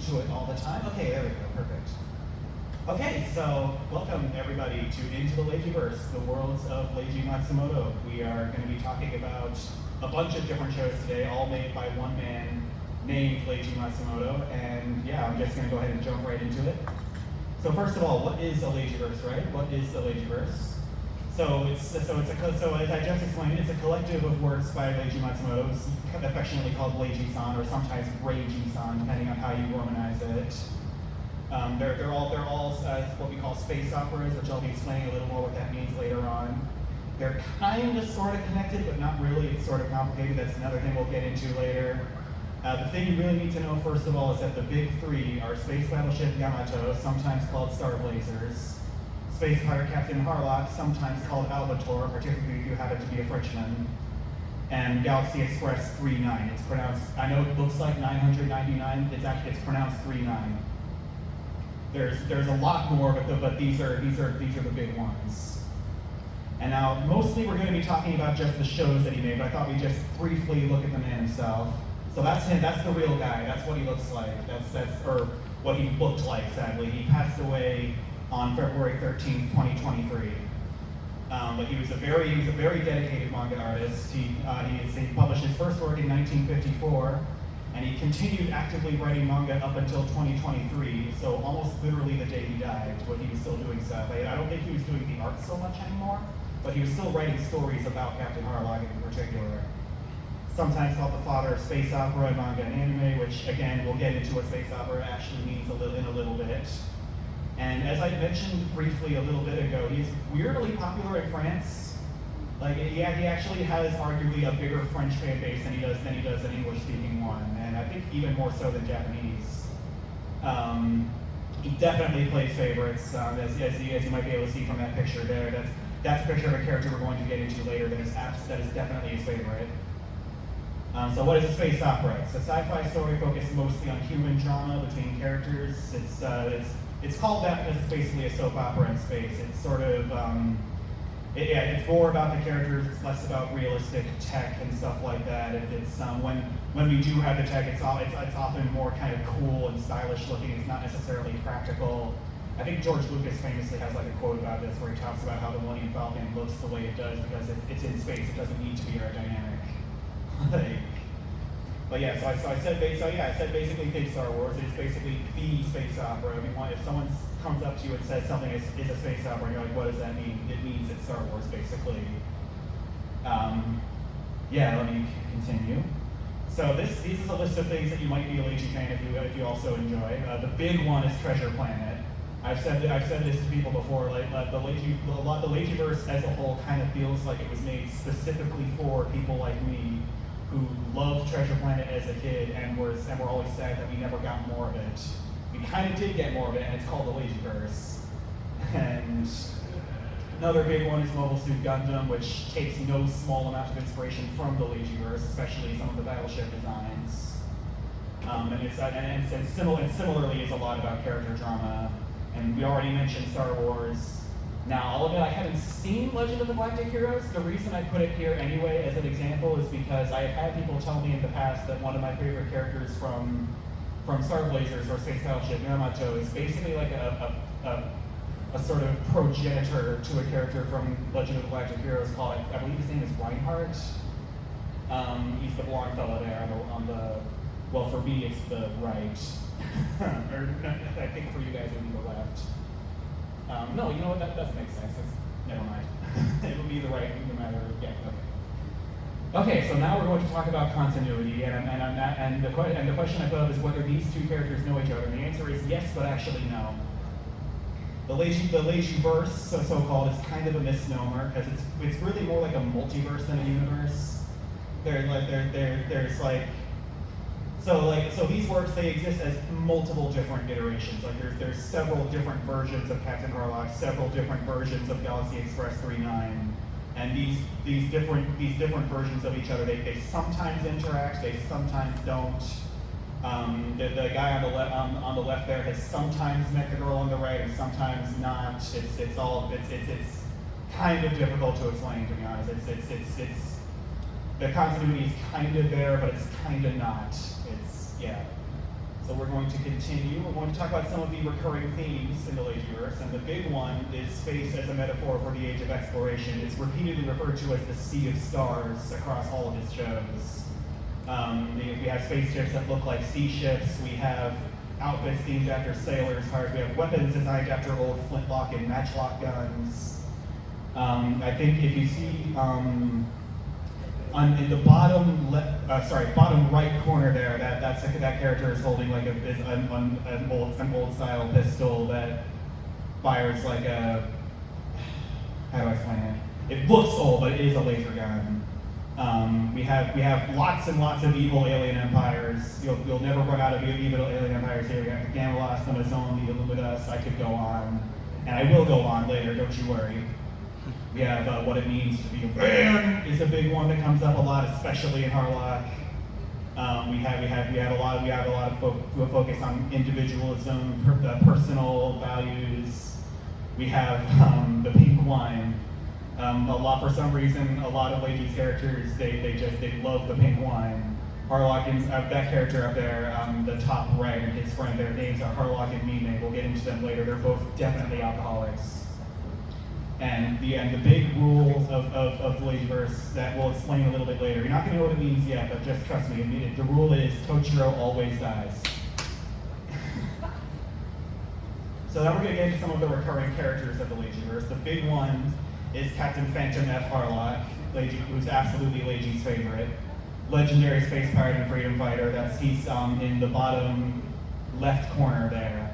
to it all the time. Okay, there we go, perfect. Okay, so welcome everybody to Into the Leijiverse, the worlds of Leiji Matsumoto. We are going to be talking about a bunch of different shows today, all made by one man named Leiji Matsumoto, and yeah, I'm just going to go ahead and jump right into it. So first of all, what is a Leijiverse, right? What is the Leijiverse? So as I just explained, it's a collective of works by Leiji Matsumoto. It's affectionately called Leiji-san, or sometimes Reiji-san, depending on how you romanize it. They're all what we call space operas, which I'll be explaining a little more what that means later on. They're kind of sort of connected, but not really. It's sort of complicated. That's another thing we'll get into later. The thing you really need to know, first of all, is that the big three are Space Battleship Yamato, sometimes called Star Blazers, Space Pirate Captain Harlock, sometimes called Albator, particularly if you happen to be a Frenchman, and Galaxy Express 39. It's pronounced, I know it looks like 999, it's pronounced 39. There's a lot more, but these are the big ones. And now, mostly we're going to be talking about just the shows that he made, but I thought we'd just briefly look at the man himself. So that's him, that's the real guy, that's what he looks like, or what he looked like, sadly. He passed away on February 13th, 2023. But he was a very dedicated manga artist. He published his first work in 1954, and he continued actively writing manga up until 2023, so almost literally the day he died, when he was still doing stuff. I don't think he was doing the art so much anymore, but he was still writing stories about Captain Harlock in particular. Sometimes called the father of space opera, manga, and anime, which again, we'll get into what space opera actually means in a little bit. And as I mentioned briefly a little bit ago, he's weirdly popular in France. Like, yeah, he actually has arguably a bigger French fan base than he does an English-speaking one, and I think even more so than Japanese. He definitely plays favorites, as you might be able to see from that picture there. That's a picture of a character we're going to get into later that is definitely his favorite. So what is a space opera? It's a sci-fi story focused mostly on human drama between characters. It's called that because it's basically a soap opera in space. It's sort of, it's more about the characters, it's less about realistic tech and stuff like that. It's when we do have the tech, it's often more kind of cool and stylish looking. It's not necessarily practical. I think George Lucas famously has like a quote about this where he talks about how the Millennium Falcon looks the way it does because it's in space. It doesn't need to be aerodynamic. But yeah, so I said basically think Star Wars. It's basically the space opera. If someone comes up to you and says something is a space opera, and you're like, what does that mean? It means it's Star Wars, basically. Yeah, let me continue. So this is a list of things that you might be a Leiji fan if you also enjoy. The big one is Treasure Planet. I've said this to people before. Like the Leijiverse as a whole kind of feels like it was made specifically for people like me who loved Treasure Planet as a kid and were always sad that we never got more of it. We kind of did get more of it, and it's called the Leijiverse. And another big one is Mobile Suit Gundam, which takes no small amount of inspiration from the Leijiverse, especially some of the battleship designs. And similarly is a lot about character drama. And we already mentioned Star Wars. Now, I'll admit I haven't seen Legend of the Galactic Heroes. The reason I put it here anyway as an example is because I have had people tell me in the past that one of my favorite characters from Star Blazers or Space Battleship Yamato is basically like a sort of progenitor to a character from Legend of the Galactic Heroes called, I believe his name is Reinhardt. He's the blonde fellow there well, for me it's the right. Or I think for you guys it would be the left. No, you know what? That doesn't make sense. Never mind. It will be the right, no matter. Yeah. Okay. Okay. So now we're going to talk about continuity, and the question I put up is whether these two characters know each other. And the answer is yes, but actually no. The Leijiverse, so-called, is kind of a misnomer because it's really more like a multiverse than a universe. So these works, they exist as multiple different iterations. Like there's several different versions of Captain Harlock, several different versions of Galaxy Express 39, and these different versions of each other, they sometimes interact, they sometimes don't. The guy on the left there has sometimes met the girl on the right, and sometimes not. It's kind of difficult to explain, to be honest. The continuity is kind of there, but it's kind of not. So we're going to continue. We're going to talk about some of the recurring themes in the Leijiverse, and the big one is space as a metaphor for the age of exploration. It's repeatedly referred to as the sea of stars across all of his shows. We have spaceships that look like sea ships. We have outfits themed after sailors' cars. We have weapons designed after old flintlock and matchlock guns. I think if you see in the bottom bottom right corner there, that character is holding like an old style pistol that fires like a, how do I explain it? It looks old, but it is a laser gun. We have lots and lots of evil alien empires. You'll never run out of evil alien empires here. We have the Gamelos, the Mazon, the Illumidas. I could go on, and I will go on later. Don't you worry. We have what it means to be a man is a big one that comes up a lot, especially in Harlock. We have a lot of focus on individualism, personal values. We have the pink wine. For some reason, a lot of Leiji's characters they love the pink wine. Harlock and that character up there, the top right, and his friend, their names are Harlock and Maine. We'll get into them later. They're both definitely alcoholics. And the big rules of the Leijiverse that we'll explain a little bit later. You're not going to know what it means yet, but just trust me. The rule is Tochiro always dies. So now we're going to get into some of the recurring characters of the Leijiverse. The big one is Captain Phantom F. Harlock, who's absolutely Leiji's favorite. Legendary space pirate and freedom fighter. He's in the bottom left corner there.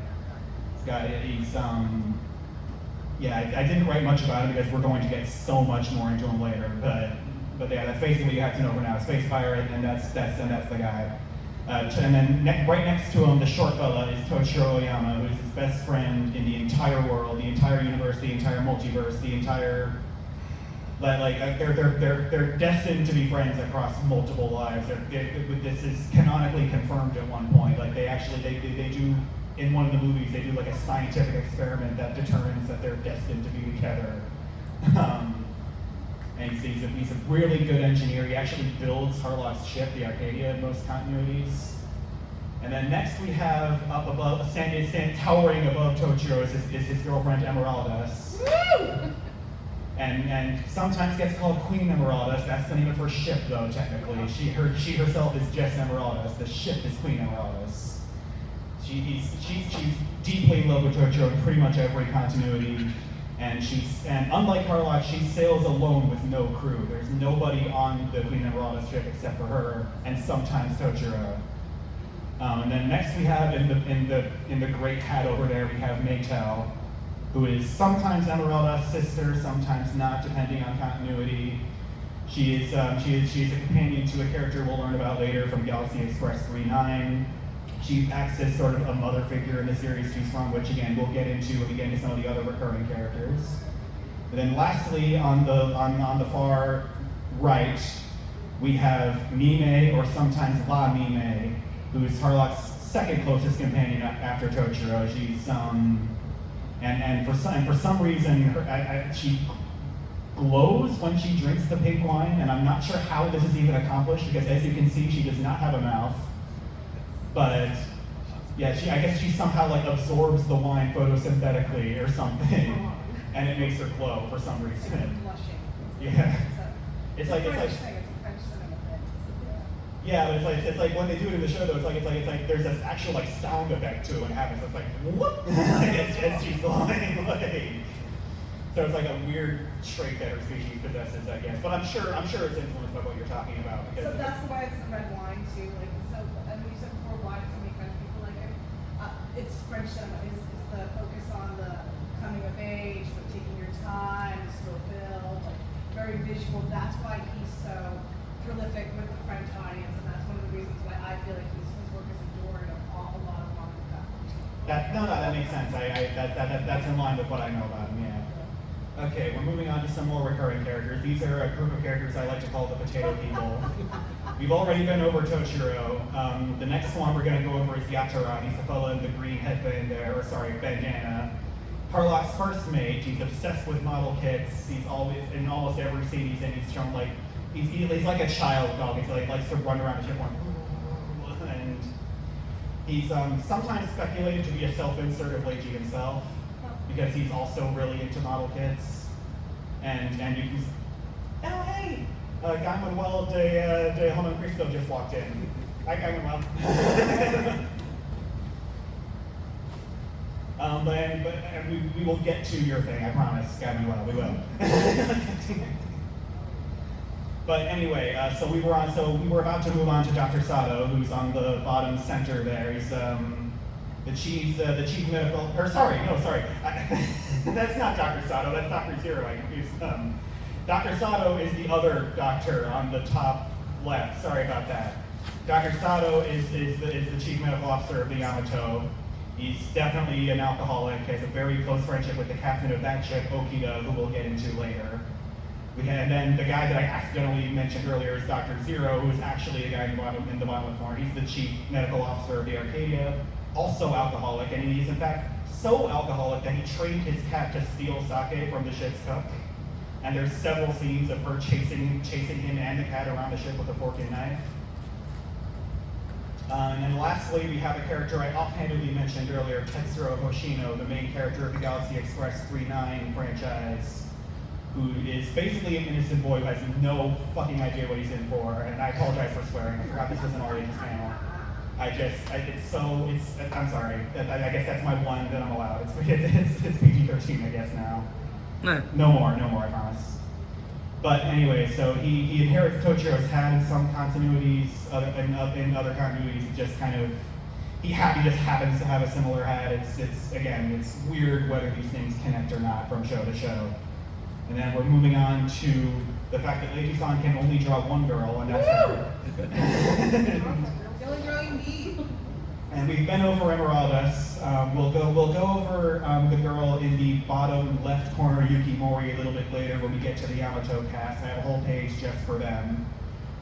Yeah, I didn't write much about him because we're going to get so much more into him later. But yeah, that's basically what you have to know for now. Space pirate, and that's the guy. And then right next to him, the short fella is Toshiro Oyama, who is his best friend in the entire world, the entire universe, the entire multiverse, the entire they're destined to be friends across multiple lives. This is canonically confirmed at one point. Like they do. In one of the movies, they do like a scientific experiment that determines that they're destined to be together. And he's a really good engineer. He actually builds Harlock's ship, the Arcadia, in most continuities. And then next we have up above, towering above Tochiro is his girlfriend Emeraldas. Woo! And sometimes gets called Queen Emeraldas. That's the name of her ship, though. Technically, she herself is just Emeraldas. The ship is Queen Emeraldas. She's deeply in love with Tochiro in pretty much every continuity, and unlike Harlock, she sails alone with no crew. There's nobody on the Queen Emeralda's ship except for her and sometimes Tochiro. And then next we have in the great hat over there we have Maytel, who is sometimes Emeralda's sister, sometimes not, depending on continuity. She is a companion to a character we'll learn about later from Galaxy Express 39. She acts as sort of a mother figure in the series she's from, which again we'll get into when we get into some of the other recurring characters. And then lastly, on the far right, we have Mime, or sometimes La Mime, who is Harlock's second closest companion after Tochiro. She's and for some reason she glows when she drinks the pink wine, and I'm not sure how this is even accomplished because as you can see, she does not have a mouth. But yeah, I guess she somehow like absorbs the wine photosynthetically or something, and it makes her glow for some reason. Yeah, it's like yeah, but it's like when they do it in the show though, it's like there's this actual like sound effect to it when it happens. It's like whoop, as she's glowing, like. So it's like a weird trait that her species possesses, I guess. But I'm sure it's influenced by what you're talking about. So that's why it's red wine too. Like so, I mean, you said before, why so many French people like it? It's French cinema. Is the focus on the coming of age, but taking your time, slow build, like very visual. That's why he's so prolific with the French audience, and that's one of the reasons why I feel like his work is adored a lot of manga. That makes sense. That's in line with what I know about him. Yeah. Okay, we're moving on to some more recurring characters. These are a group of characters I like to call the potato people. We've already been over Tochiro. The next one we're going to go over is Yatara. He's the fellow in the green headband there, bandana. Harlock's first mate. He's obsessed with model kits. He's always, in almost every scene he's in, he's shown like, he's like a child dog. He like, likes to run around the ship going, He's sometimes speculated to be a self-insert of Leiji himself, because he's also really into model kits. And you can, oh hey, Guy Manuel de Homan Cristo just walked in. Hi, Guy Manuel. But we will get to your thing, I promise, Guy Manuel, we will. But anyway, so we were about to move on to Dr. Sato, who's on the bottom center there. He's the chief medical, or sorry, that's not Dr. Sato, that's Dr. Zero, I confused them. Dr. Sato is the other doctor on the top left, sorry about that. Dr. Sato is the chief medical officer of the Yamato. He's definitely an alcoholic, has a very close friendship with the captain of that ship, Okida, who we'll get into later. And then the guy that I accidentally mentioned earlier is Dr. Zero, who is actually a guy in the bottom of the floor. He's the chief medical officer of the Arcadia, also alcoholic, and he's in fact so alcoholic that he trained his cat to steal sake from the ship's cook. And there's several scenes of her chasing him and the cat around the ship with a fork and knife. And then lastly, we have a character I offhandedly mentioned earlier, Tetsuro Hoshino, the main character of the Galaxy Express 39 franchise, who is basically an innocent boy who has no fucking idea what he's in for. And I apologize for swearing. I forgot this was an all-ages panel. I'm sorry. I guess that's my one that I'm allowed. It's PG-13, I guess now. No more, I promise. But anyway, so he inherits Tochiro's hat in some continuities, in other continuities, it just kind of, he just happens to have a similar hat. It's weird whether these things connect or not from show to show. And then we're moving on to the fact that Leiji-san can only draw one girl, and that's her. The only girl you need. And we've been over Emeraldas. We'll go over the girl in the bottom left corner, Yukimori, a little bit later when we get to the Yamato cast. I have a whole page just for them.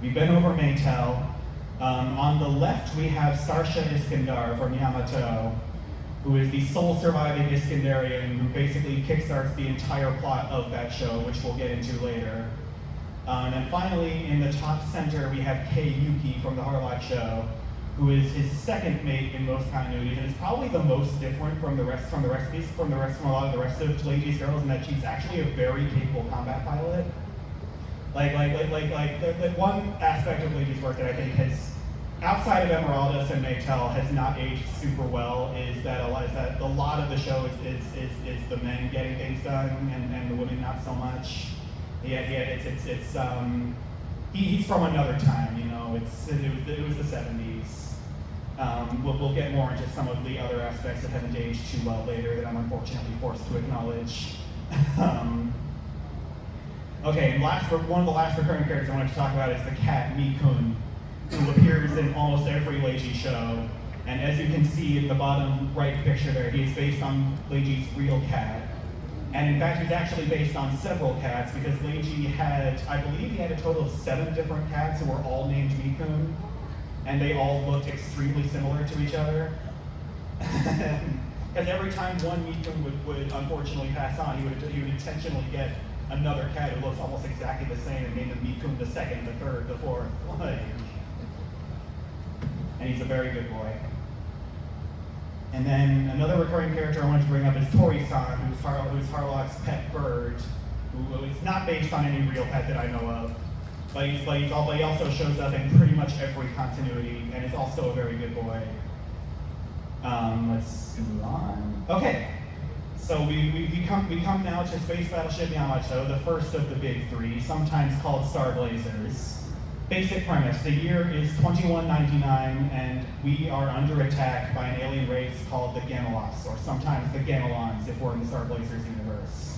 We've been over Maytel. On the left, we have Starsha Iskandar from Yamato, who is the sole surviving Iskandarian who basically kickstarts the entire plot of that show, which we'll get into later. And then finally, in the top center, we have Kei Yuki from the Harlock show, who is his second mate in most continuities, and is probably the most different from a lot of the rest of Leiji's girls, in that she's actually a very capable combat pilot. The one aspect of Leiji's work that I think has, outside of Emeraldas and Maytel, has not aged super well is that a lot of the show is the men getting things done and the women not so much. He's from another time, you know. It was the 70s. We'll get more into some of the other aspects that haven't aged too well later that I'm unfortunately forced to acknowledge. Okay, and one of the last recurring characters I wanted to talk about is the cat Mikun, who appears in almost every Leiji show. And as you can see in the bottom right picture there, he is based on Leiji's real cat. And in fact, he's actually based on several cats, because Leiji I believe he had a total of 7 different cats who were all named Mikun, and they all looked extremely similar to each other. Because every time one Mikun would unfortunately pass on, he would intentionally get another cat who looks almost exactly the same and name them Mikun the second, the third, the fourth. And he's a very good boy. And then another recurring character I wanted to bring up is Tori-san, who's Harlock's pet bird, who is not based on any real pet that I know of, but he also shows up in pretty much every continuity, and is also a very good boy. Let's move on. Okay, so we come now to Space Battleship Yamato, the first of the big 3, sometimes called Star Blazers. Basic premise, the year is 2199, and we are under attack by an alien race called the Gamelos, or sometimes the Gamelons if we're in the Star Blazers universe.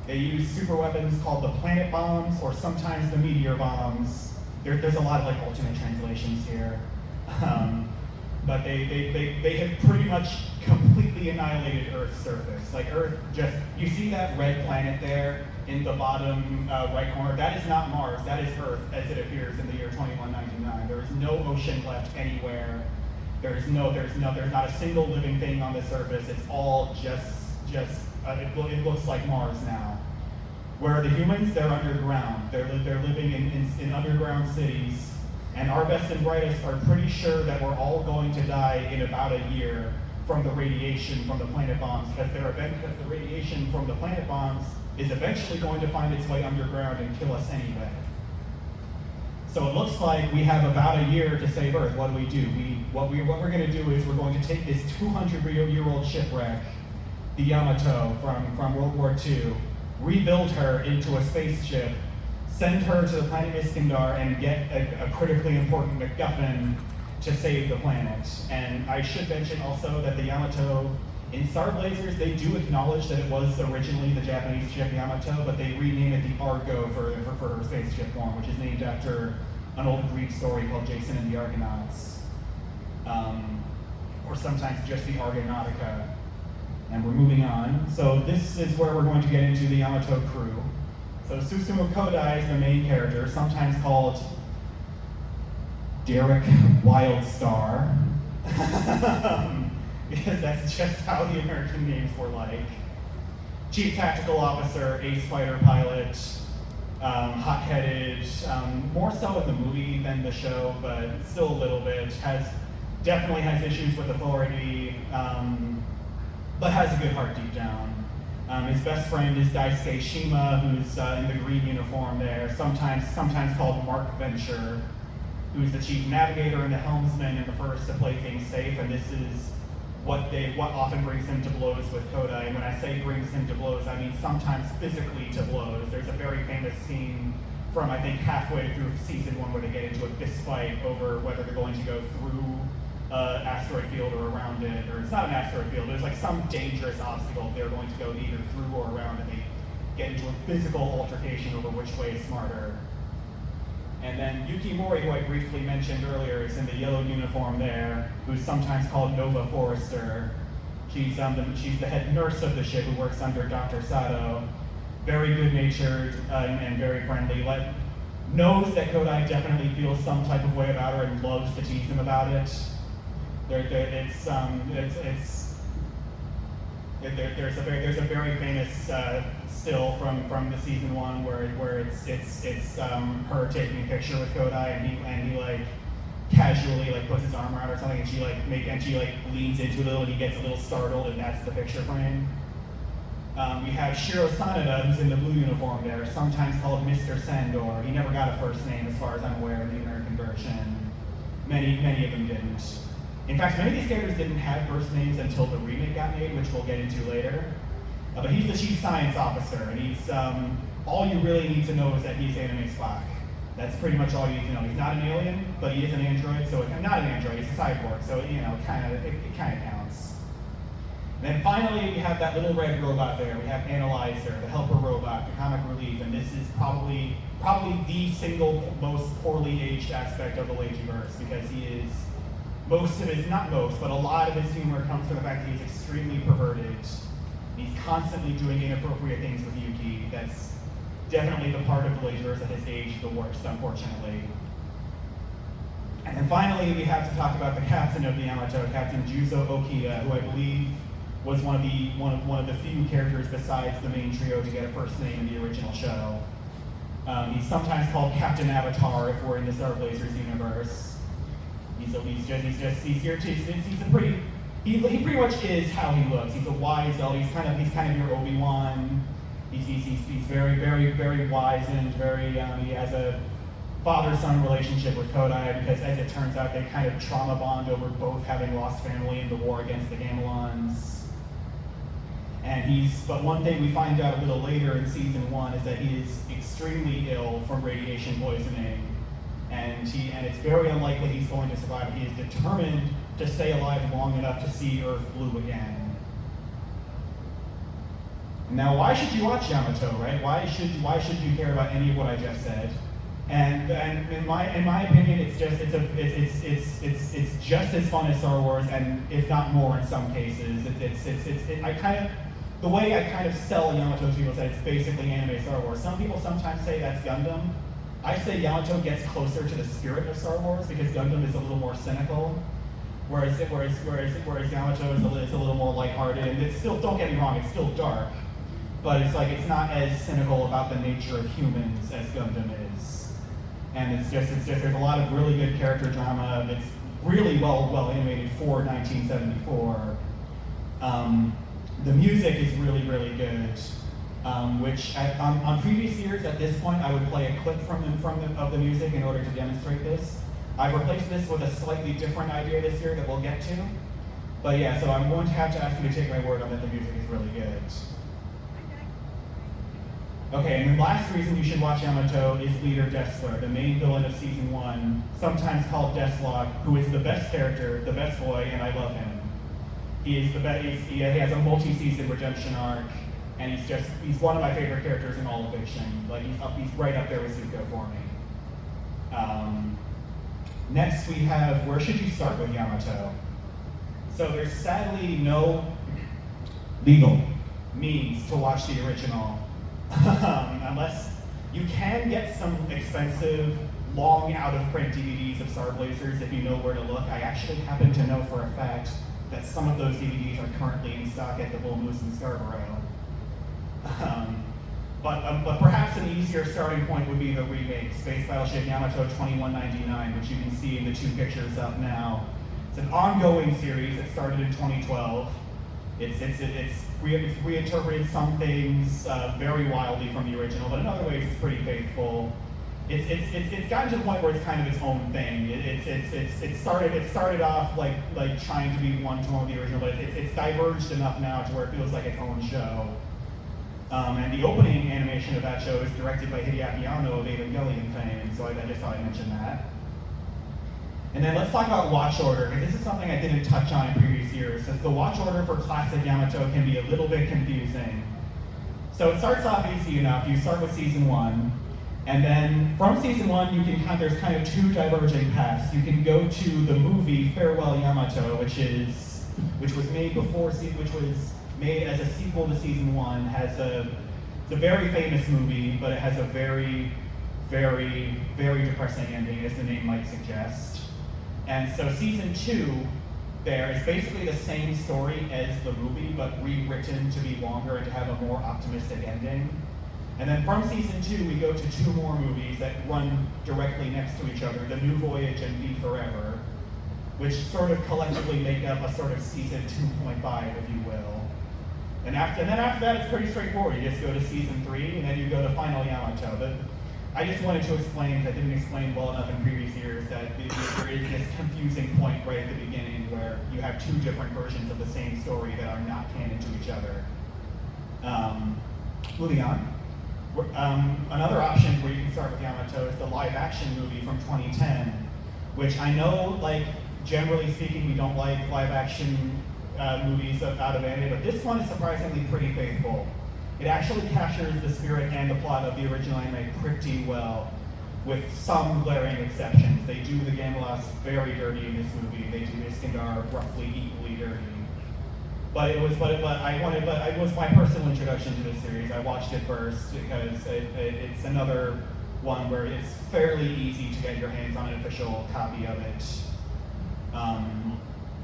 They use super weapons called the planet bombs, or sometimes the meteor bombs. There's a lot of alternate translations here. But they have pretty much completely annihilated Earth's surface. Earth you see that red planet there in the bottom right corner? That is not Mars, that is Earth as it appears in the year 2199. There is no ocean left anywhere. There's not a single living thing on the surface. It's all it looks like Mars now. Where are the humans? They're underground. They're living in underground cities. And our best and brightest are pretty sure that we're all going to die in about a year from the radiation from the planet bombs, because the radiation from the planet bombs is eventually going to find its way underground and kill us anyway. So it looks like we have about a year to save Earth. What do? What we're going to do is we're going to take this 200-year-old shipwreck, the Yamato from World War II, rebuild her into a spaceship, send her to the planet Iskandar, and get a critically important MacGuffin to save the planet. And I should mention also that the Yamato, in Star Blazers, they do acknowledge that it was originally the Japanese ship Yamato, but they rename it the Argo for her spaceship form, which is named after an old Greek story called Jason and the Argonauts, or sometimes just the Argonautica. And we're moving on. So this is where we're going to get into the Yamato crew. So Susumu Kodai is the main character, sometimes called Derek Wildstar, because that's just how the American names were like. Chief Tactical Officer, ace fighter pilot, hot-headed, more so in the movie than the show, but still a little bit. Definitely has issues with authority, but has a good heart deep down. His best friend is Daisuke Shima, who's in the green uniform there, sometimes called Mark Venture, who's the chief navigator and the helmsman and the first to play things safe, and this is what often brings him to blows with Kodai. And when I say brings him to blows, I mean sometimes physically to blows. There's a very famous scene from, I think, halfway through season 1 where they get into a fist fight over whether they're going to go through asteroid field or around it, or it's not an asteroid field, there's like some dangerous obstacle they're going to go either through or around, and they get into a physical altercation over which way is smarter. And then Yuki Mori, who I briefly mentioned earlier, is in the yellow uniform there, who's sometimes called Nova Forrester. She's the head nurse of the ship who works under Dr. Sato. Very good-natured and very friendly. Knows that Kodai definitely feels some type of way about her and loves to tease him about it. There's a very famous still from the season 1 where it's her taking a picture with Kodai, and he like casually like puts his arm around her or something, and she leans into it a little, and he gets a little startled, and that's the picture frame. We have Shiro Sanada, who's in the blue uniform there, sometimes called Mr. Sandor. He never got a first name as far as I'm aware in the American version. Many of them didn't. In fact, many of these characters didn't have first names until the remake got made, which we'll get into later. But he's the chief science officer, and he's all you really need to know is that he's Anime Spock. That's pretty much all you need to know. He's not an alien, but he is an android, so not an android, he's a cyborg, so it kind of counts. And then finally, we have that little red robot there. We have Analyzer, the helper robot, the comic relief, and this is probably the single most poorly aged aspect of the Leijiverse, because he is not most, but a lot of his humor comes from the fact that he's extremely perverted. He's constantly doing inappropriate things with Yuki. That's definitely the part of the Leijiverse that has aged the worst, unfortunately. And then finally, we have to talk about the captain of the Yamato, Captain Juzo Okita, who I believe was one of the few characters besides the main trio to get a first name in the original show. He's sometimes called Captain Avatar if we're in the Star Blazers universe. He pretty much is how he looks. He's a wise elf. He's kind of your Obi-Wan. He's very wise and he has a father-son relationship with Kodai, because as it turns out, they kind of trauma bond over both having lost family in the war against the Gamelons. But one thing we find out a little later in season 1 is that he is extremely ill from radiation poisoning. And it's very unlikely he's going to survive. He is determined to stay alive long enough to see Earth blue again. Now, why should you watch Yamato, right? Why should you care about any of what I just said? And in my opinion, it's just as fun as Star Wars, and if not more in some cases. The way I kind of sell Yamato to people is that it's basically anime Star Wars. Some people sometimes say that's Gundam. I say Yamato gets closer to the spirit of Star Wars because Gundam is a little more cynical, whereas Yamato is a little more lighthearted. And it's still, don't get me wrong, it's still dark, but it's not as cynical about the nature of humans as Gundam is. And there's a lot of really good character drama. It's really well animated for 1974. The music is really good. Which on previous years at this point I would play a clip of the music in order to demonstrate this. I've replaced this with a slightly different idea this year that we'll get to. But yeah, so I'm going to have to ask you to take my word on that the music is really good. Okay, and the last reason you should watch Yamato is Leader Dessler, the main villain of season 1, sometimes called Deathlock, who is the best character, the best boy, and I love him. He is the best. He has a multi-season redemption arc, and he's one of my favorite characters in all of fiction. Like he's right up there with Zuko for me. Next we have, where should you start with Yamato? So there's sadly no legal means to watch the original, unless you can get some expensive, long out-of-print DVDs of Star Blazers if you know where to look. I actually happen to know for a fact that some of those DVDs are currently in stock at the Bull Moose in Scarborough. But perhaps an easier starting point would be the remake, Space Battleship Yamato 2199, which you can see in the 2 pictures up now. It's an ongoing series that started in 2012. It's reinterpreted some things very wildly from the original, but in other ways it's pretty faithful. It's gotten to the point where it's kind of its own thing. It started off like trying to be one-to-one with the original, but it's diverged enough now to where it feels like its own show. And the opening animation of that show is directed by Hideaki Anno of Evangelion fame, so I just thought I'd mention that. And then let's talk about watch order, because this is something I didn't touch on in previous years, since the watch order for classic Yamato can be a little bit confusing. So it starts off easy enough. You start with season 1, and then from season 1 there's kind of 2 diverging paths. You can go to the movie Farewell Yamato, which was made as a sequel to season 1. It's a very famous movie, but it has a very depressing ending, as the name might suggest. And so season 2 there is basically the same story as the movie, but rewritten to be longer and to have a more optimistic ending. And then from season 2, we go to 2 more movies that run directly next to each other, The New Voyage and Be Forever, which sort of collectively make up a sort of season 2.5, if you will. And then after that, it's pretty straightforward. You just go to season 3, and then you go to Final Yamato. But I just wanted to explain, because I didn't explain well enough in previous years, that there is this confusing point right at the beginning where you have 2 different versions of the same story that are not canon to each other. Moving on. Another option where you can start with Yamato is the live-action movie from 2010, which I know, generally speaking, we don't like live-action movies out of anime, but this one is surprisingly pretty faithful. It actually captures the spirit and the plot of the original anime pretty well, with some glaring exceptions. They do the Gamelas very dirty in this movie. They do Iskandar roughly equally dirty. But it was my personal introduction to this series. I watched it first because it's another one where it's fairly easy to get your hands on an official copy of it.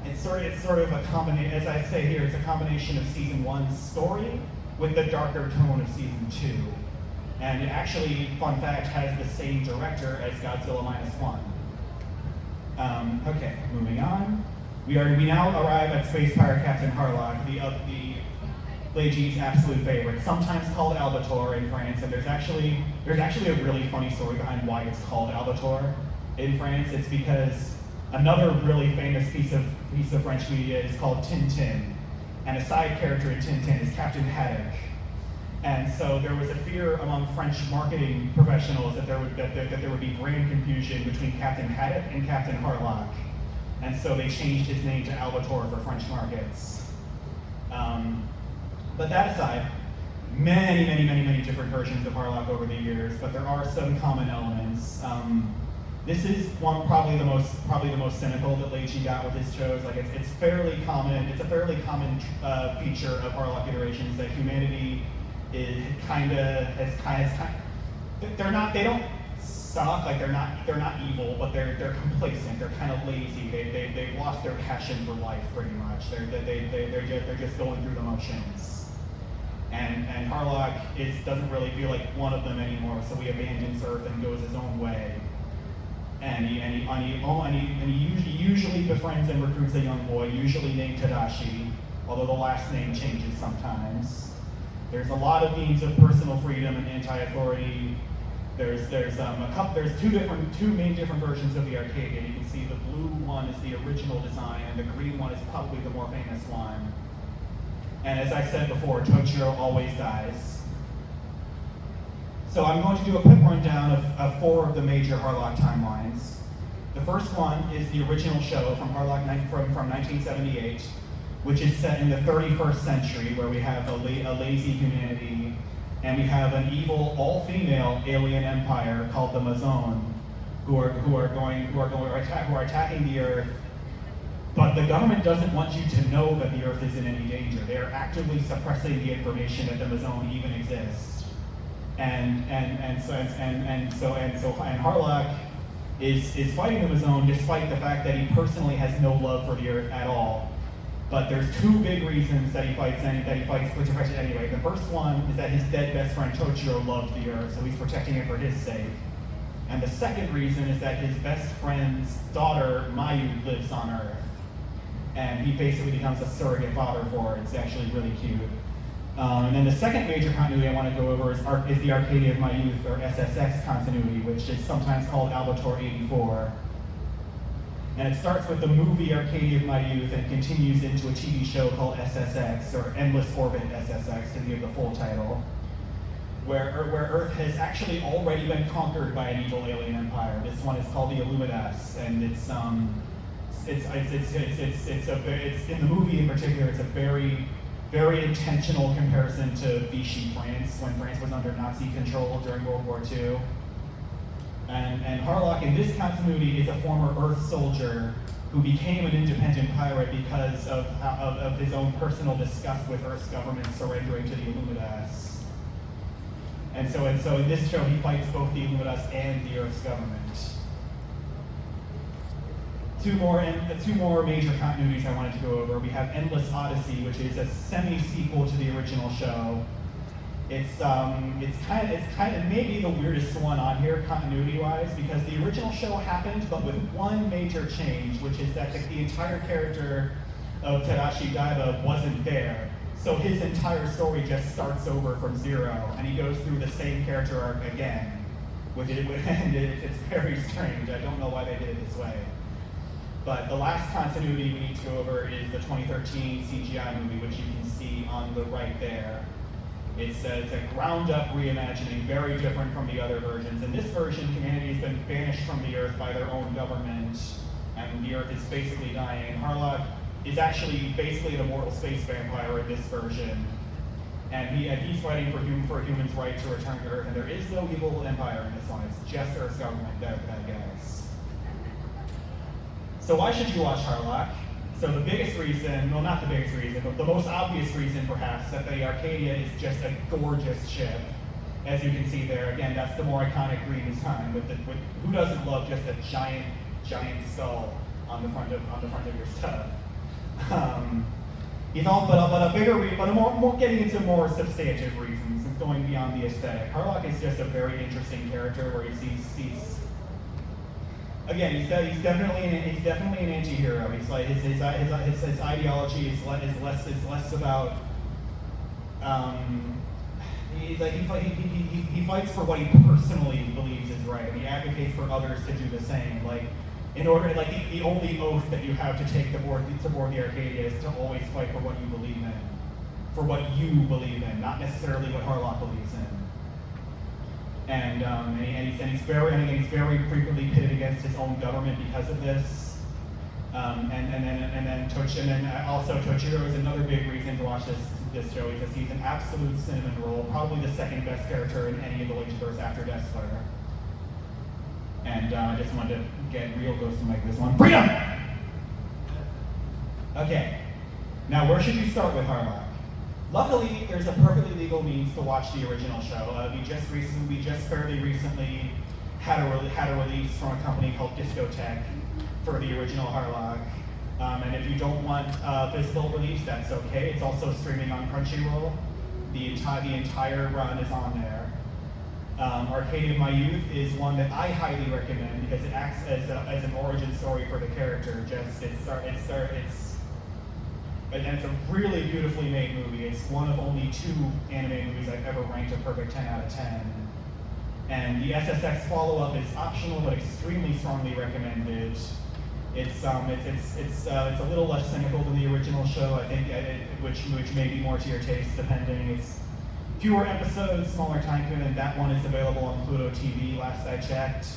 It's sort of a combination, as I say here, it's a combination of season 1's story with the darker tone of season 2. And it actually, fun fact, has the same director as Godzilla -1. Okay, moving on. We now arrive at Space Pirate Captain Harlock, the Leiji's absolute favorite, sometimes called Albator in France, and there's actually a really funny story behind why it's called Albator in France. It's because another really famous piece of French media is called Tintin, and a side character in Tintin is Captain Haddock. And so there was a fear among French marketing professionals that there would be brand confusion between Captain Haddock and Captain Harlock. And so they changed his name to Albator for French markets. But that aside, many different versions of Harlock over the years, but there are some common elements. This is probably the most cynical that Leiji got with his shows. It's fairly common. It's a fairly common feature of Harlock iterations that humanity is they don't suck, they're not evil, but they're complacent. They're kind of lazy. They've lost their passion for life pretty much. They're just going through the motions. And Harlock doesn't really feel like one of them anymore, so he abandons Earth and goes his own way. he usually befriends and recruits a young boy, usually named Tadashi, although the last name changes sometimes. There's a lot of themes of personal freedom and anti-authority. There's two main different versions of the Arcadia. You can see the blue one is the original design, and the green one is probably the more famous one. And as I said before, Tochiro always dies. So I'm going to do a quick rundown of 4 of the major Harlock timelines. The first one is the original show from Harlock from 1978, which is set in the 31st century, where we have a lazy humanity, and we have an evil, all-female alien empire called the Mazone, who are attacking the Earth. But the government doesn't want you to know that the Earth is in any danger. They are actively suppressing the information that the Mazone even exists. And Harlock is fighting the Mazone despite the fact that he personally has no love for the Earth at all. But there's 2 big reasons that he fights to protect it anyway. The first one is that his dead best friend Tochiro loved the Earth, so he's protecting it for his sake. And the second reason is that his best friend's daughter, Mayu, lives on Earth. And he basically becomes a surrogate father for her. It's actually really cute. And then the second major continuity I want to go over is the Arcadia of My Youth, or SSX continuity, which is sometimes called Albator 84. And it starts with the movie Arcadia of My Youth and continues into a TV show called SSX, or Endless Orbit SSX, to give the full title, where Earth has actually already been conquered by an evil alien empire. This one is called the Illumidas, and it's in the movie in particular, it's a very, very intentional comparison to Vichy France, when France was under Nazi control during World War II. And Harlock in this continuity is a former Earth soldier who became an independent pirate because of his own personal disgust with Earth's government surrendering to the Illumidas. And so in this show, he fights both the Illumidas and the Earth's government. Two more major continuities I wanted to go over. We have Endless Odyssey, which is a semi-sequel to the original show. It's kind of maybe the weirdest one on here continuity-wise, because the original show happened, but with one major change, which is that the entire character of Tadashi Daiba wasn't there. So his entire story just starts over from 0, and he goes through the same character arc again. And it's very strange. I don't know why they did it this way. But the last continuity we need to go over is the 2013 CGI movie, which you can see on the right there. It's a ground-up reimagining, very different from the other versions. In this version, humanity has been banished from the Earth by their own government, and the Earth is basically dying. Harlock is actually basically an immortal space vampire in this version, and he's fighting for humans' right to return to Earth. And there is no evil empire in this one; it's just Earth's government, bad guys. So why should you watch Harlock? So the biggest reason, well, not the biggest reason, but the most obvious reason perhaps, that the Arcadia is just a gorgeous ship. As you can see there, again, that's the more iconic green design. With who doesn't love just a giant skull on the front of your stuff? More getting into more substantive reasons, going beyond the aesthetic. Harlock is just a very interesting character, where he's again, he's definitely an anti-hero. He's like his ideology is less about he fights for what he personally believes is right, and he advocates for others to do the same. Like in order, like the only oath that you have to take to board the Arcadia is to always fight for what you believe in, not necessarily what Harlock believes in. And he's very frequently pitted against his own government because of this. Also Tochiro is another big reason to watch this show, because he's an absolute cinnamon roll, probably the second best character in any of the Leijiverse after Deathslayer. And I just wanted to get real close to make this one. Freedom! Okay, now where should you start with Harlock? Luckily, there's a perfectly legal means to watch the original show. We just fairly recently had a release from a company called Discotech for the original Harlock. And if you don't want physical release, that's okay. It's also streaming on Crunchyroll. The entire run is on there. Arcade of My Youth is one that I highly recommend because it acts as an origin story for the character. And it's a really beautifully made movie. It's one of only 2 anime movies I've ever ranked a perfect 10 out of 10. And the SSX follow-up is optional but extremely strongly recommended. It's a little less cynical than the original show, I think, which may be more to your taste, depending. It's fewer episodes, smaller time commitment. That one is available on Pluto TV. Last I checked.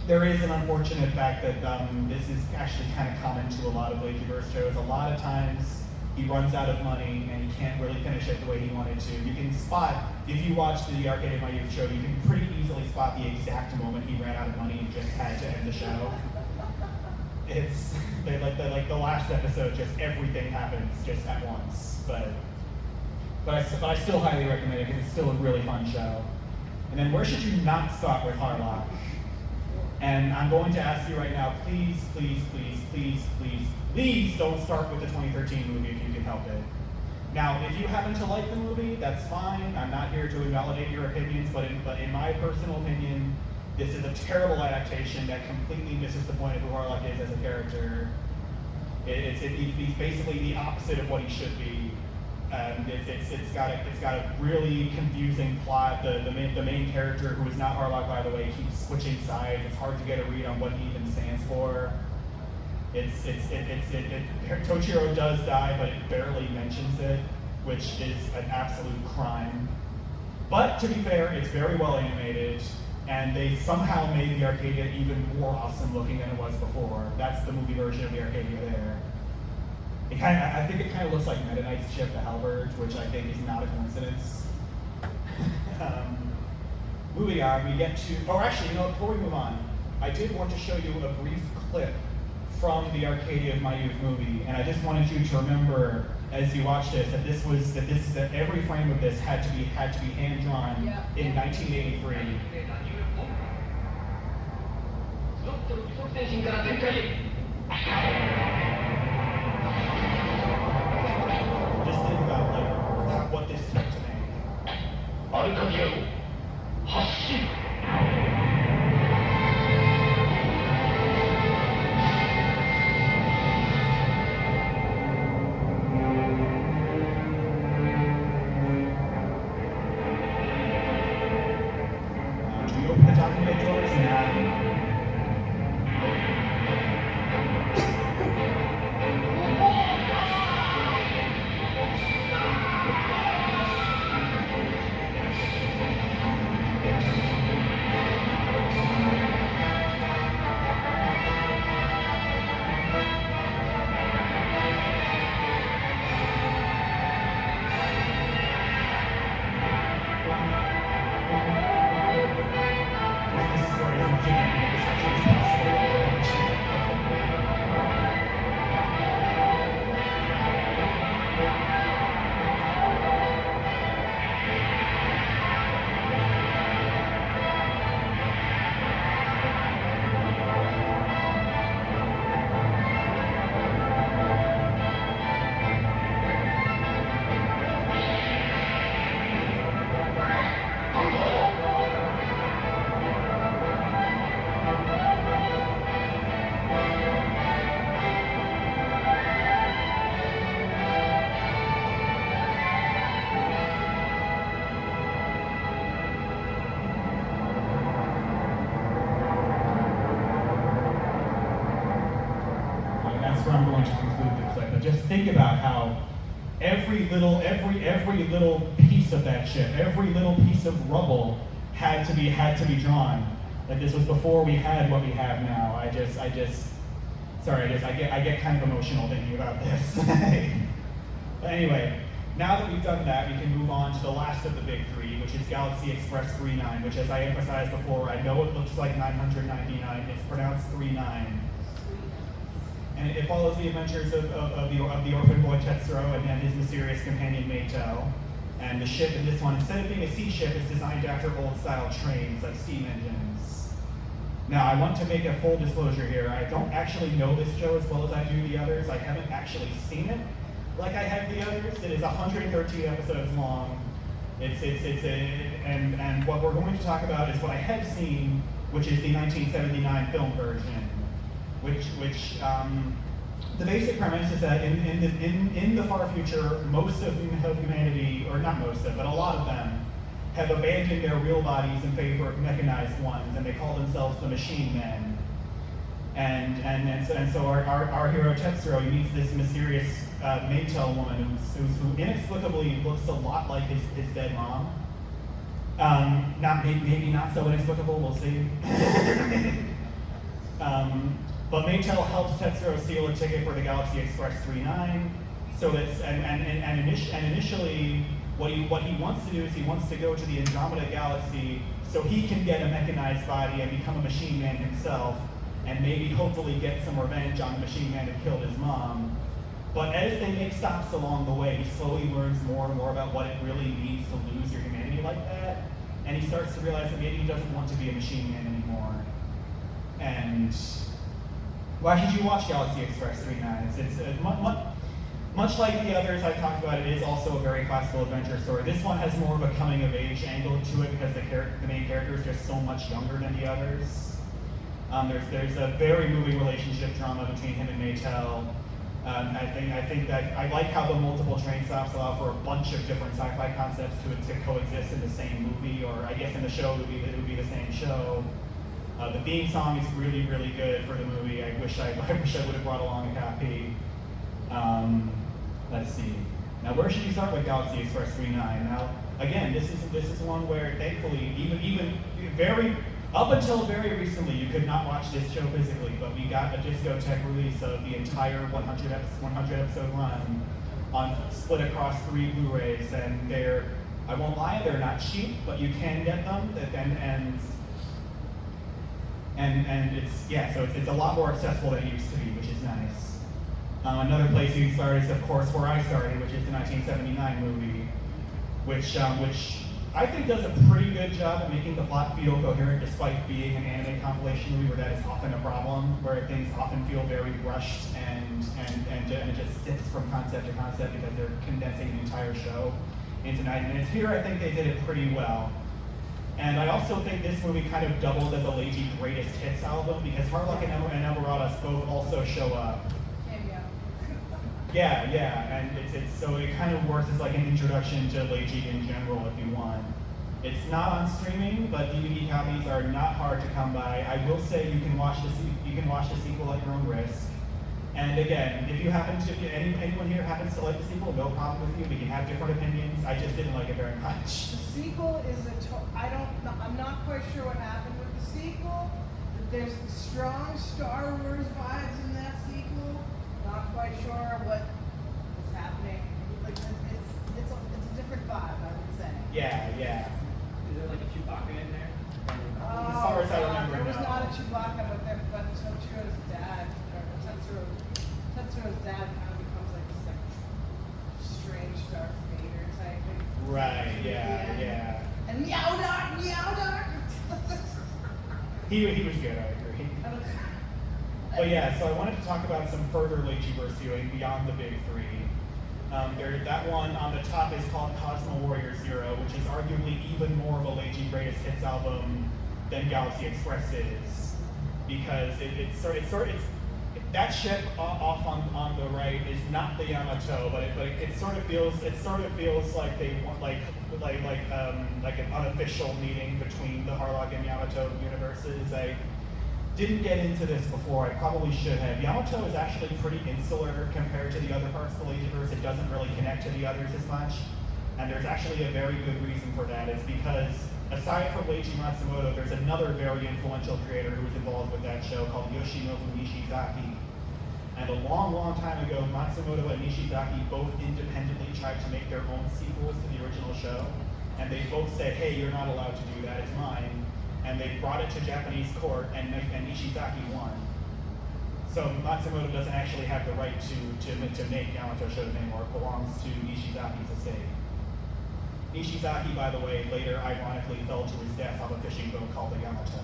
There is an unfortunate fact that this is actually kind of common to a lot of Leijiverse shows. A lot of times he runs out of money and he can't really finish it the way he wanted to. You can spot, if you watch the Arcade of My Youth show, you can pretty easily spot the exact moment he ran out of money and just had to end the show. It's like the last episode, just everything happens just at once. But I still highly recommend it because it's still a really fun show. And then where should you not start with Harlock? And I'm going to ask you right now, please, please, please, please, please, please don't start with the 2013 movie if you can help it. Now, if you happen to like the movie, that's fine. I'm not here to invalidate your opinions, but in my personal opinion, this is a terrible adaptation that completely misses the point of who Harlock is as a character. He's basically the opposite of what he should be. It's got a really confusing plot. The main character, who is not Harlock by the way, keeps switching sides. It's hard to get a read on what he even stands for. Tochiro does die, but it barely mentions it, which is an absolute crime. But to be fair, it's very well animated, and they somehow made the Arcadia even more awesome looking than it was before. That's the movie version of the Arcadia there. I think it kind of looks like Meta Knight's ship, the Halberd, which I think is not a coincidence. Moving on, we get to, actually, before we move on, I did want to show you a brief clip from the Arcadia of My Youth movie, and I just wanted you to remember as you watch this that every frame of this had to be hand drawn in 1983. Just think about what this took to make. Do you open the document doors? Where I'm going to conclude the clip. But just think about how every little piece of that ship, every little piece of rubble had to be drawn. Like this was before we had what we have now. I get kind of emotional thinking about this. But anyway, now that we've done that, we can move on to the last of the big three, which is Galaxy Express 39, which, as I emphasized before, I know it looks like 999. It's pronounced 39. And it follows the adventures of the orphan boy Tetsuro and his mysterious companion Meito. And the ship in this one, instead of being a sea ship, is designed after old-style trains, like steam engines. Now, I want to make a full disclosure here. I don't actually know this show as well as I do the others. I haven't actually seen it like I have the others. It is 113 episodes long. And what we're going to talk about is what I have seen, which is the 1979 film version, which the basic premise is that in the far future, most of humanity, or not most of, but a lot of them, have abandoned their real bodies in favor of mechanized ones, and they call themselves the Machine Men. And so our hero Tetsuro, he meets this mysterious Maytel woman who inexplicably looks a lot like his dead mom. Maybe not so inexplicable, we'll see. But Maytel helps Tetsuro steal a ticket for the Galaxy Express 39. So that's initially what he wants to do is he wants to go to the Andromeda Galaxy so he can get a mechanized body and become a machine man himself, and maybe hopefully get some revenge on the machine man who killed his mom. But as they make stops along the way, he slowly learns more and more about what it really means to lose your humanity like that, and he starts to realize that maybe he doesn't want to be a machine man anymore. And why should you watch Galaxy Express 39? It's much like the others I talked about, it is also a very classical adventure story. This one has more of a coming-of-age angle to it because the main character is just so much younger than the others. There's a very moving relationship drama between him and Maytel. I think that I like how the multiple train stops allow for a bunch of different sci-fi concepts to coexist in the same movie, or I guess in the show it would be the same show. The theme song is really, really good for the movie. I wish I would have brought along a copy. Let's see. Now, where should you start with Galaxy Express 39? Now, again, this is one where thankfully, even very up until very recently, you could not watch this show physically, but we got a discotheque release of the entire 100 episode run split across 3 Blu-rays, and I won't lie, they're not cheap, but you can get them, and it's a lot more accessible than it used to be, which is nice. Another place you can start is, of course, where I started, which is the 1979 movie, which I think does a pretty good job at making the plot feel coherent, despite being an anime compilation movie where that is often a problem, where things often feel very rushed and it just zips from concept to concept because they're condensing the entire show into 90 minutes. Here, I think they did it pretty well. And I also think this movie kind of doubled as a Leiji greatest hits album because Harlock and Elmoradas both also show up. Yeah, and so it kind of works as like an introduction to Leiji in general if you want. It's not on streaming, but DVD copies are not hard to come by. I will say you can watch the sequel at your own risk. And again, if anyone here happens to like the sequel, no problem with you. We can have different opinions. I just didn't like it very much. The sequel is I'm not quite sure what happened with the sequel. But there's strong Star Wars vibes in that sequel. Not quite sure what's happening. Like it's a different vibe, I would say. Yeah. Is there like a Chewbacca in there? As far as I remember, there was no. not a Chewbacca, but Tetsuro's dad, Tetsuro's dad kind of becomes like this like strange Darth Vader type thing. Right, yeah. And meow dark. He was good, I agree. But yeah, so I wanted to talk about some further Leijiverse viewing beyond the big 3. That one on the top is called Cosmo Warrior Zero, which is arguably even more of a Leiji greatest hits album than Galaxy Express is, because it's that ship off on the right is not the Yamato, but it sort of feels like they want like an unofficial meeting between the Harlock and Yamato universes. I didn't get into this before, I probably should have. Yamato is actually pretty insular compared to the other parts of the Leijiverse. It doesn't really connect to the others as much. And there's actually a very good reason for that. It's because, aside from Leiji Matsumoto, there's another very influential creator who was involved with that show called Yoshinobu Nishizaki. And a long, long time ago, Matsumoto and Nishizaki both independently tried to make their own sequels to the original show. And they both said, hey, you're not allowed to do that, it's mine. And they brought it to Japanese court, and Nishizaki won. So Matsumoto doesn't actually have the right to make Yamato shows anymore. It belongs to Nishizaki's estate. Nishizaki, by the way, later ironically fell to his death on a fishing boat called the Yamato.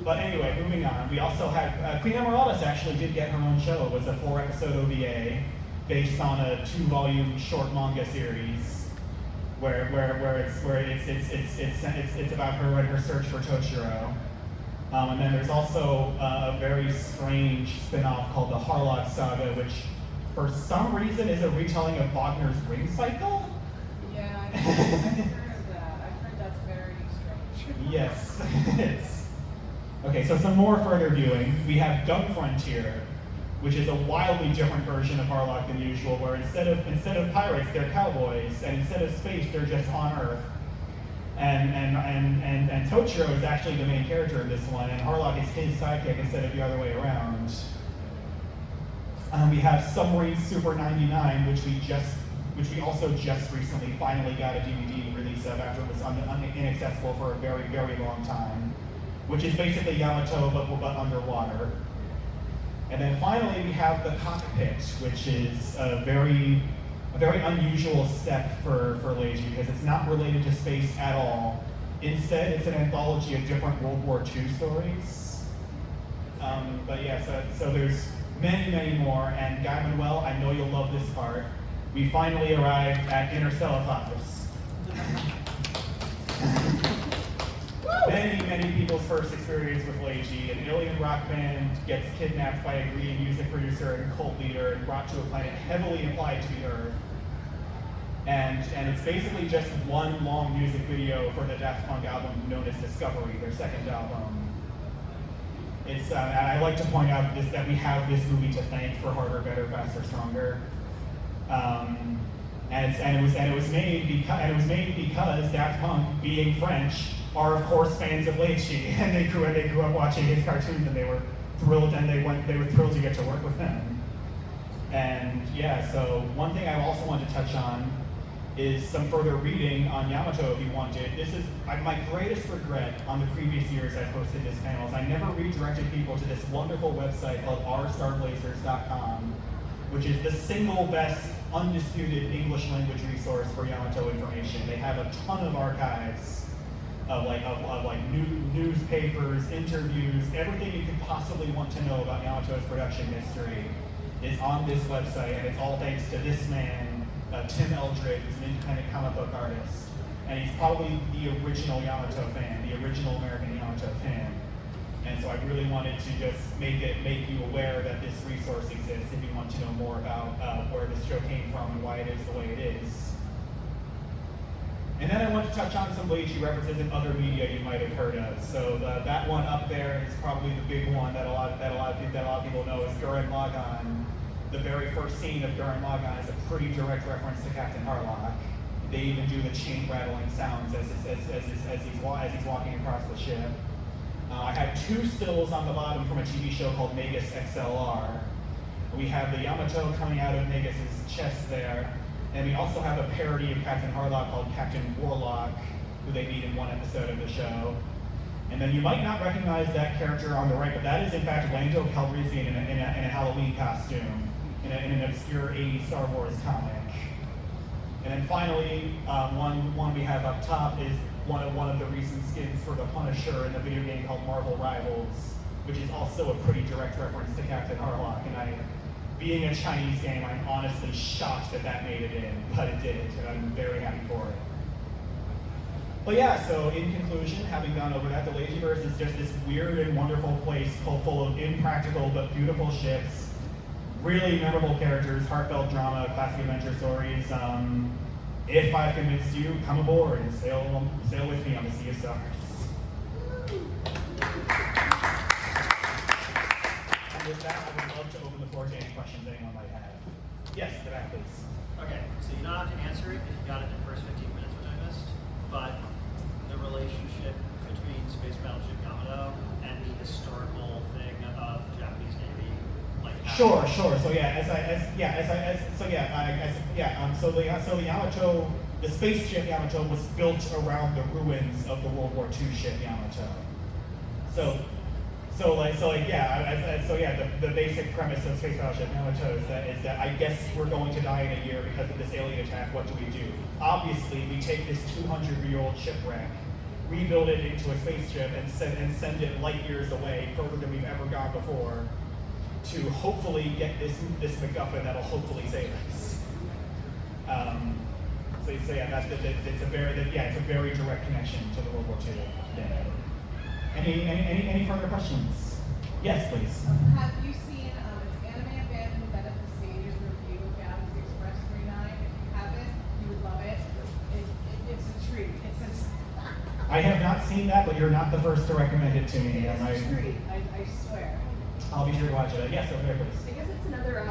But anyway, moving on. We also had Queen Emeraldus actually did get her own show. It was a 4-episode OVA. based on a 2-volume short manga series, where it's about her and her search for Toshiro. And then there's also a very strange spin-off called the Harlock Saga, which for some reason is a retelling of Wagner's Ring Cycle. Yeah, I've heard of that. I've heard that's very strange. Yes, it is. Okay, so some more further viewing. We have Gun Frontier, which is a wildly different version of Harlock than usual, where instead of pirates, they're cowboys, and instead of space, they're just on Earth. And Toshiro is actually the main character in this one, and Harlock is his sidekick instead of the other way around. We have Submarine Super 99, which we also just recently finally got a DVD release of after it was inaccessible for a very, very long time, which is basically Yamato but underwater. And then finally we have The Cockpit, which is a very unusual step for Leiji, because it's not related to space at all. Instead, it's an anthology of different World War II stories. But yeah, so there's many more, and Guy Manuel, I know you'll love this part. We finally arrived at Interstellar Files. Many people's first experience with Leiji. An alien rock band gets kidnapped by a greedy music producer and cult leader and brought to a planet heavily implied to be Earth. And it's basically just one long music video for the Daft Punk album known as Discovery, their second album. It's I like to point out that we have this movie to thank for Harder, Better, Faster, Stronger. And it was made because Daft Punk, being French, are of course fans of Leiji, and they grew up watching his cartoons, and they were thrilled to get to work with him. And yeah, so one thing I also want to touch on is some further reading on Yamato if you wanted. This is my greatest regret on the previous years I've hosted this panels. I never redirected people to this wonderful website called rstarblazers.com, which is the single best undisputed English language resource for Yamato information. They have a ton of archives of newspapers, interviews, everything you could possibly want to know about Yamato's production history is on this website, and it's all thanks to this man, Tim Eldred, who's an independent comic book artist, and he's probably the original Yamato fan, the original American Yamato fan. And so I really wanted to just make you aware that this resource exists if you want to know more about where this show came from and why it is the way it is. And then I want to touch on some Leiji references in other media you might have heard of. So that one up there is probably the big one that a lot of people know is Gurren Lagann. The very first scene of Gurren Lagann is a pretty direct reference to Captain Harlock. They even do the chain rattling sounds as he's walking across the ship. I have two stills on the bottom from a TV show called Magus XLR. We have the Yamato coming out of Magus's chest there, and we also have a parody of Captain Harlock called Captain Warlock, who they meet in one episode of the show. And then you might not recognize that character on the right, but that is in fact Lando Calrissian in a Halloween costume, in an obscure 80s Star Wars comic. And then finally, one we have up top is one of the recent skins for the Punisher in the video game called Marvel Rivals, which is also a pretty direct reference to Captain Harlock. And being a Chinese game, I'm honestly shocked that made it in, but it did, and I'm very happy for it. But yeah, so in conclusion, having gone over that, the Leijiverse is just this weird and wonderful place full of impractical but beautiful ships, really memorable characters, heartfelt drama, classic adventure stories. If I've convinced you, come aboard and sail with me on the Sea of Stars. And with that, I would love to open the floor to any questions anyone might have. Yes, the back, please. Okay, so you don't have to answer it because you got it in the first 15 minutes, which I missed. But the relationship between Space Battleship Yamato and the historical thing of Japanese Navy, like Sure. So the Yamato, the spaceship Yamato was built around the ruins of the World War II ship Yamato. The basic premise of Space Battleship Yamato is that I guess we're going to die in a year because of this alien attack. What do we do? Obviously, we take this 200-year-old shipwreck, rebuild it into a spaceship, and send it light years away, further than we've ever gone before, to hopefully get this MacGuffin that'll hopefully save us. So yeah, it's a very direct connection to the World War II. Yeah. Any further questions? Yes, please. Have you seen it's anime abandoned that at the Sage's review of Galaxy Express 39? If you haven't, you would love it. It's a treat. I have not seen that, but you're not the first to recommend it to me. It's a treat. I swear. I'll be sure to watch it. Yes, over there, please. I guess it's another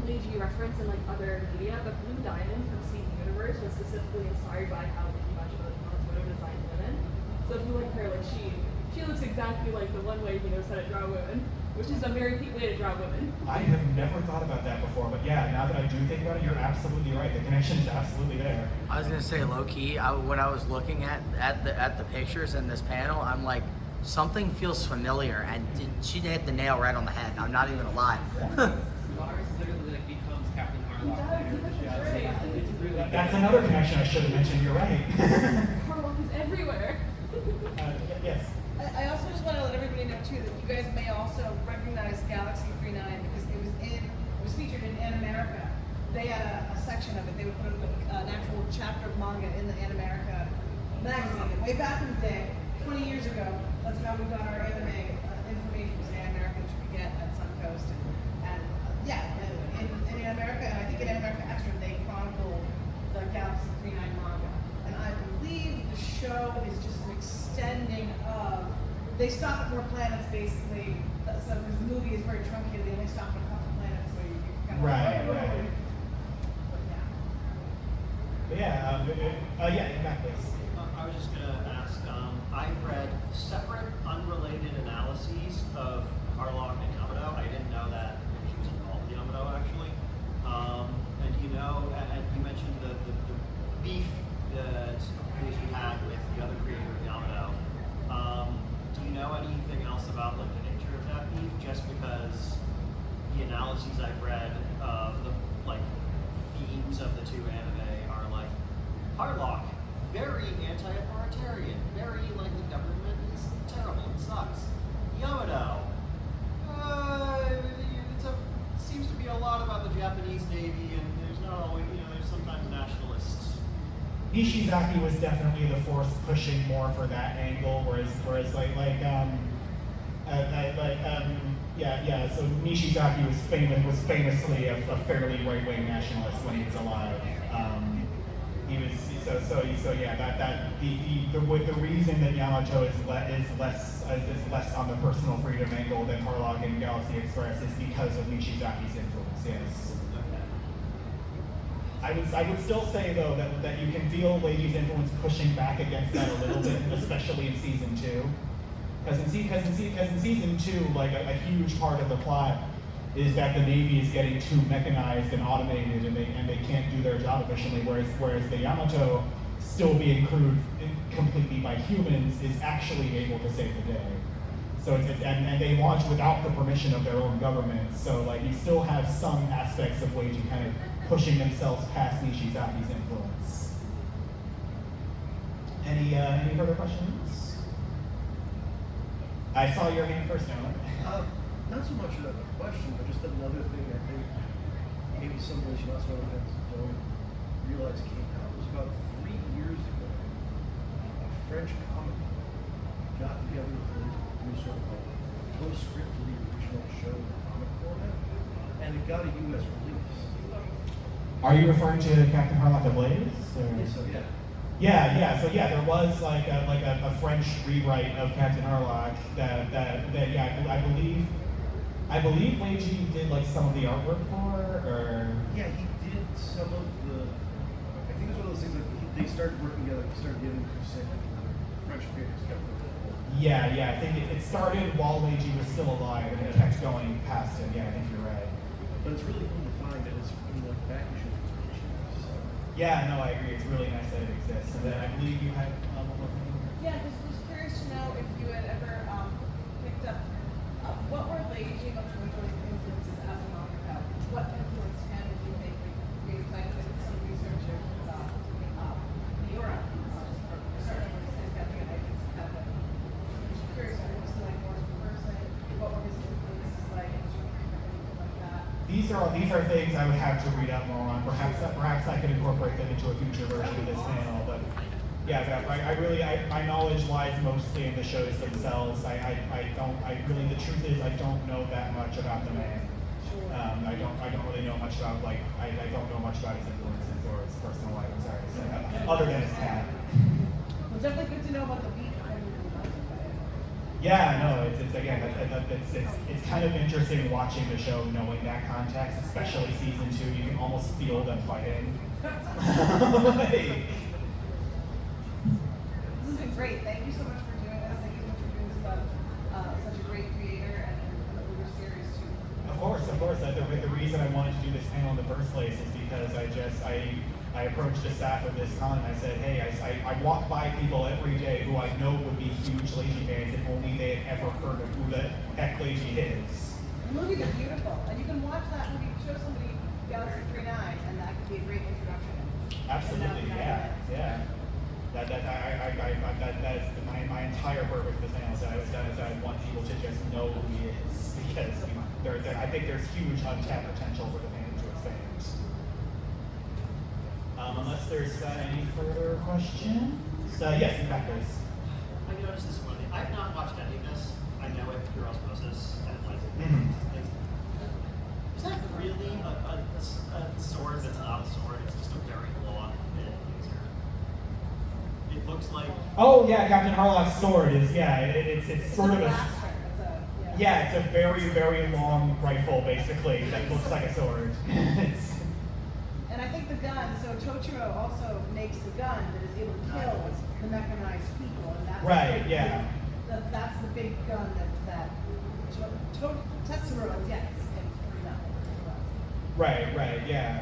Leiji reference in like other media, but Blue Diamond from Leijiverse was specifically inspired by how Leiji Matsumoto designed women. So if you like her, like she looks exactly like the one way he knows how to draw women, which is a very peak way to draw women. I have never thought about that before, but yeah, now that I do think about it, you're absolutely right. The connection is absolutely there. I was gonna say low key. When I was looking at the pictures in this panel, I'm like, something feels familiar, and she hit the nail right on the head. I'm not even gonna lie. Lars literally like becomes Captain Harlock He does, later. he looks Yeah, great. it's really That's another connection I should have mentioned. You're right. Harlock is everywhere. Yes. I also just want to let everybody know too that you guys may also recognize Galaxy 39 because it was featured in America. They had a section of it. They would put an actual chapter of manga in the America magazine. And way back in the day, 20 years ago, that's how we got our anime information was America that you could get at Suncoast. And in America, and I think in America Extra, they chronicle the Galaxy 39 manga. And I believe the show is just an extending of. They stop at more planets basically. So because the movie is very truncated, they only stop at a couple planets, so you kind of Right. But yeah. But yeah, Matt, please. I was just gonna ask, I've read separate, unrelated analyses of Harlock and Yamato. I didn't know that she was involved with Yamato, actually. And you mentioned the beef that she had with the other creator of Yamato. Do you know anything else about like the nature of that beef? Just because the analyses I've read of the like themes of the two anime are like Harlock, very anti-authoritarian, very like the government is terrible, it sucks. Yamato, seems to be a lot about the Japanese Navy, and there's not always, there's sometimes nationalists. Nishizaki was definitely the force pushing more for that angle, whereas so Nishizaki was famously a fairly right-wing nationalist when he was alive. He was the reason that Yamato is less on the personal freedom angle than Harlock and Galaxy Express is because of Nishizaki's influence. Yes. I would still say though that you can feel Leiji's influence pushing back against that a little bit, especially in season 2. Because in season 2, like a huge part of the plot is that the Navy is getting too mechanized and automated, and they can't do their job efficiently. Whereas the Yamato, still being crewed completely by humans, is actually able to save the day. So and they launch without the permission of their own government. So like you still have some aspects of Leiji kind of pushing themselves past Nishizaki's influence. Any further questions? I saw your hand first, Alan. Not so much a question, but just another thing I think maybe some Leiji Matsumoto fans don't realize came out. It was about 3 years ago. A French comic got together with a sort of post-script to the original show in comic format, and it got a U.S. release. Are you referring to Captain Harlock Ablaze? So yeah. Yeah. So yeah, there was like a French rewrite of Captain Harlock that I believe Leiji did like some of the artwork for, or Yeah, he did some of the. I think it was one of those things like they started working together. He started getting consent from the French creators kept it. yeah. I think it started while Leiji was still alive, and it kept going past him. Yeah, I think you're right. But it's really cool to find that it's in the back issues of the issues. So. Yeah, no, I agree. It's really nice that it exists. And then I believe you had one more thing. Yeah, just was curious to know if you had ever picked up what were Leiji Matsumoto's influences as a mangaka? What influenced him, do you think? Because I did some research about Europe, for research on his cafe, and I think kind of I'm just curious, I was like more as a person, what were his influences like? these are things I would have to read up more on. Perhaps I could incorporate them into a future version of this panel. But yeah, my knowledge lies mostly in the shows themselves. The truth is I don't know that much about the man. I don't really know much about I don't know much about his influences or his personal life. I'm sorry to say, other than his cat. Well, definitely good to know about the beef. Yeah, no, it's kind of interesting watching the show knowing that context, especially season 2. You can almost feel them fighting. Like, This has been great. Thank you so much for doing this. Thank you so much for doing this about such a great creator and an older series too. Of course. The reason I wanted to do this panel in the first place is because I approached the staff of this con and I said, hey, I walk by people every day who I know would be huge Leiji fans if only they had ever heard of who the heck Leiji is. The movies are beautiful, and you can watch that movie, show somebody Galaxy 39, and that could be a great introduction. Absolutely, yeah. That is my entire purpose of this panel. So I want people to just know who he is because I think there's huge untapped potential for the fandom to expand. Unless there's any further questions? Yes, in fact, there's. I noticed this one. I've not watched any of this. I know it through osmosis and like. Is that really a sword that's not a sword? It's just a very long thin laser. It looks like. Oh yeah, Captain Harlock's sword is it's sort of a. Yeah, it's a very, very long rifle, basically, that looks like a sword. And I think the gun, so Tochiro also makes the gun that is able to kill the mechanized people. And that's Right, the, yeah. That's the big gun that Tetsuro gets in 39. Right, yeah.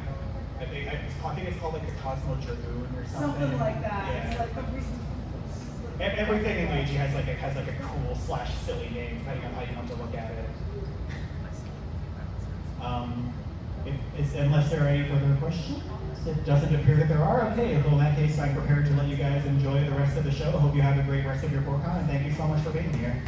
I think it's called like the Cosmo Dragoon or something. Something like that. Yeah. It's like Everything in Leiji has like a cool / silly name depending on how you want to look at it. Unless there are any further questions, it doesn't appear that there are. Okay, well in that case, I'm prepared to let you guys enjoy the rest of the show. Hope you have a great rest of your Portcon, and thank you so much for being here.